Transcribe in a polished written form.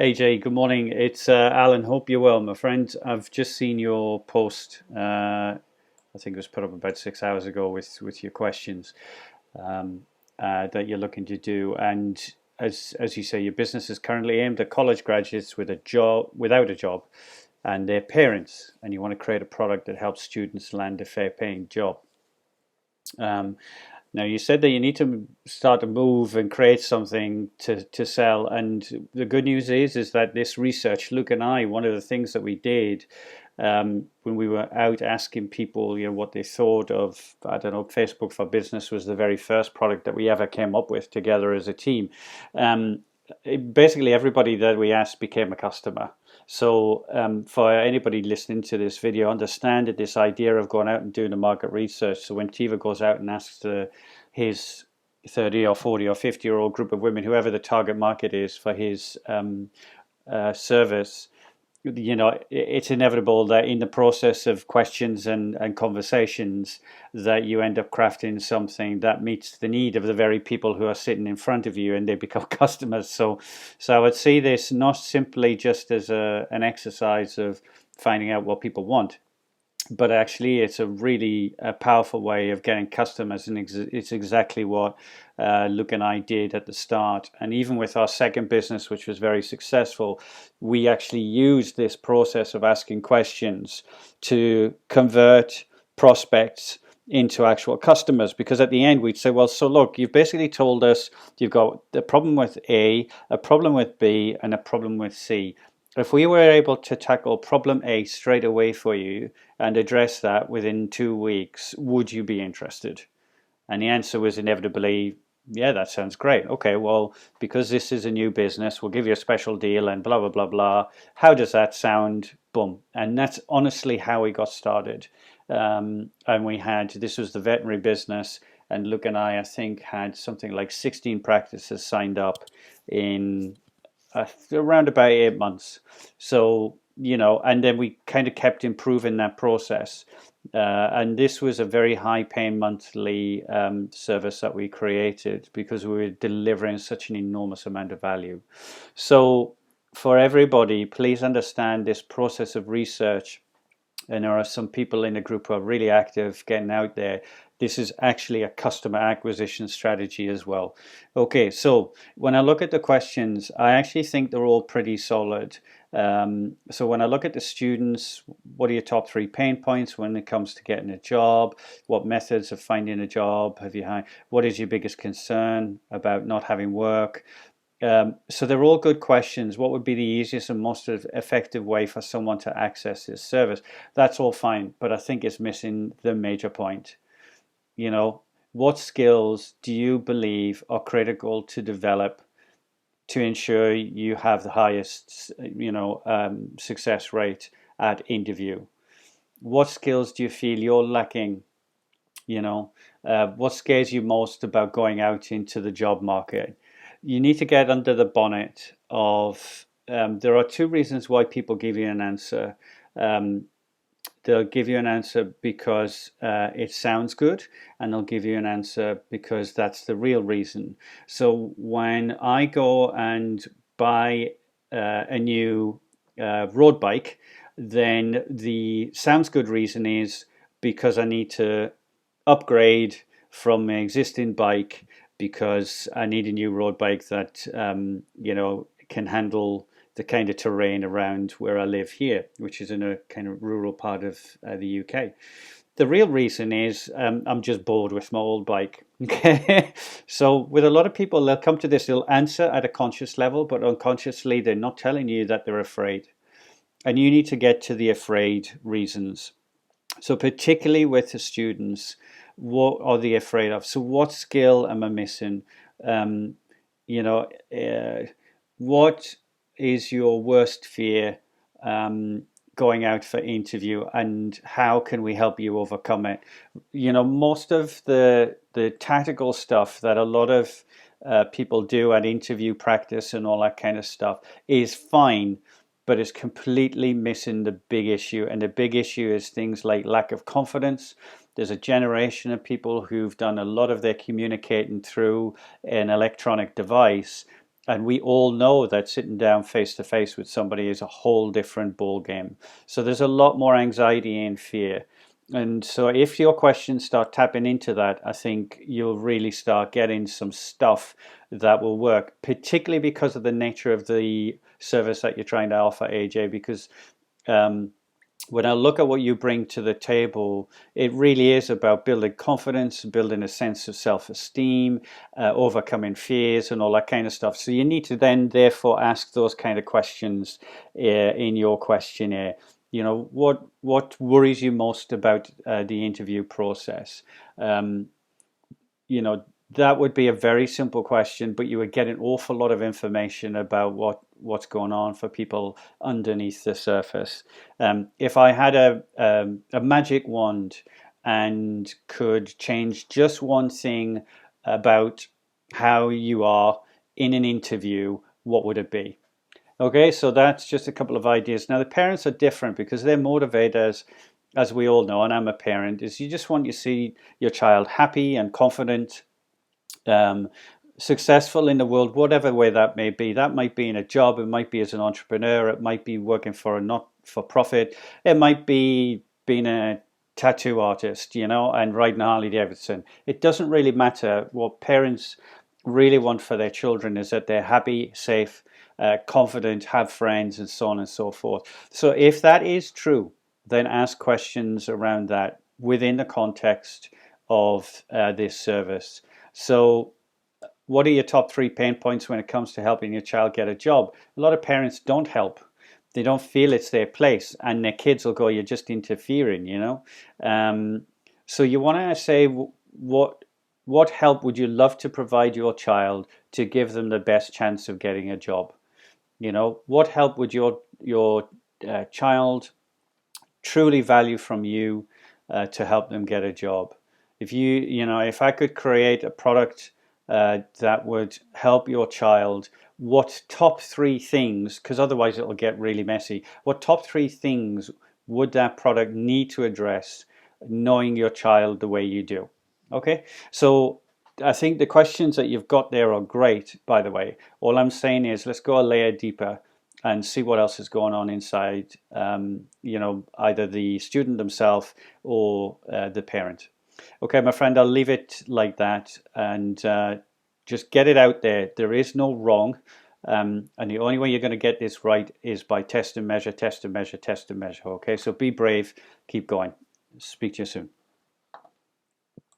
AJ, good morning. It's Alan. Hope you're well, my friend. I've just seen your post. I think it was put up about 6 hours ago with your questions um, that you're looking to do. And as you say, your business is currently aimed at college graduates with a job without a job and their parents, and you want to create a product that helps students land a fair-paying job. Um, Now, you said that you need to start to move and create something to sell. And the good news is that this research, Luke and I, one of the things that we did when we were out asking people, what they thought of, I don't know, Facebook for Business was the very first product that we ever came up with together as a team. Um, Basically, everybody that we asked became a customer. So for anybody listening to this video, understand that this idea of going out and doing the market research. So when Tiva goes out and asks his 30 or 40 or 50-year-old group of women, whoever the target market is for his service, it's inevitable that in the process of questions and conversations that you end up crafting something that meets the need of the very people who are sitting in front of you, and they become customers. So I would see this not simply just as an exercise of finding out what people want, but actually it's a really powerful way of getting customers, and it's exactly what Luke and I did at the start. And even with our second business, which was very successful, we actually used this process of asking questions to convert prospects into actual customers. Because at the end we'd say, well, so look, you've basically told us you've got a problem with a problem with B, and a problem with C. If we were able to tackle problem A straight away for you and address that within 2 weeks, would you be interested? And the answer was inevitably, yeah, that sounds great. Okay, well, because this is a new business, we'll give you a special deal and blah, blah, blah, blah. How does that sound? Boom. And that's honestly how we got started. And this was the veterinary business, and Luke and I think, had something like 16 practices signed up in around about 8 months. So, and then we kind of kept improving that process. And this was a very high paying monthly service that we created because we were delivering such an enormous amount of value. So, for everybody, please understand this process of research. And there are some people in the group who are really active getting out there. This is actually a customer acquisition strategy as well. Okay, so when I look at the questions, I actually think they're all pretty solid. So when I look at the students, what are your top 3 pain points when it comes to getting a job? What methods of finding a job have you had? What is your biggest concern about not having work? So they're all good questions. What would be the easiest and most effective way for someone to access this service? That's all fine, but I think it's missing the major point. What skills do you believe are critical to develop to ensure you have the highest, success rate at interview? What skills do you feel you're lacking? What scares you most about going out into the job market? You need to get under the bonnet of. There are 2 reasons why people give you an answer. Um, they'll give you an answer because it sounds good, and they'll give you an answer because that's the real reason. So when I go and buy a new road bike, then the sounds good reason is because I need to upgrade from my existing bike, because I need a new road bike that can handle the kind of terrain around where I live here, which is in a kind of rural part of the UK. The real reason is I'm just bored with my old bike. Okay, so with a lot of people, they'll come to this, they'll answer at a conscious level, but unconsciously they're not telling you that they're afraid. And you need to get to the afraid reasons. So particularly with the students, what are they afraid of? So what skill am I missing? Um, you know, what is your worst fear going out for interview, and how can we help you overcome it? Most of the tactical stuff that a lot of people do at interview practice and all that kind of stuff is fine, but it's completely missing the big issue. And the big issue is things like lack of confidence. There's a generation of people who've done a lot of their communicating through an electronic device, And we all know that sitting down face to face with somebody is a whole different ball game. So there's a lot more anxiety and fear. And so if your questions start tapping into that, I think you'll really start getting some stuff that will work, particularly because of the nature of the service that you're trying to offer, AJ, because um, when I look at what you bring to the table, it really is about building confidence, building a sense of self-esteem, overcoming fears, and all that kind of stuff. So you need to then, therefore, ask those kind of questions in your questionnaire. You know, what worries you most about the interview process? Um, you know, that would be a very simple question, but you would get an awful lot of information about what's going on for people underneath the surface. If I had a magic wand and could change just one thing about how you are in an interview, what would it be? Okay, so that's just a couple of ideas. Now, the parents are different because they're motivators, as we all know, and I'm a parent, is you just want to see your child happy and confident, um, successful in the world, whatever way that may be. That might be in a job, it might be as an entrepreneur, it might be working for a not-for-profit, it might be being a tattoo artist, you know, and riding a Harley Davidson. It doesn't really matter. What parents really want for their children is that they're happy, safe, confident, have friends, and so on and so forth. So if that is true, then ask questions around that within the context of this service. So what are your top 3 pain points when it comes to helping your child get a job? A lot of parents don't help. They don't feel it's their place, and their kids will go, "You're just interfering," you know. So you want to say, what help would you love to provide your child to give them the best chance of getting a job? You know, what help would your child truly value from you to help them get a job? If I could create a product that would help your child, what top 3 things, because otherwise it'll get really messy, what top 3 things would that product need to address, knowing your child the way you do? Okay, so I think the questions that you've got there are great, by the way. All I'm saying is let's go a layer deeper and see what else is going on inside, either the student themselves or the parent. Okay, my friend, I'll leave it like that, and just get it out there. There is no wrong, and the only way you're going to get this right is by test and measure, test and measure, test and measure. Okay, so be brave, keep going. Speak to you soon.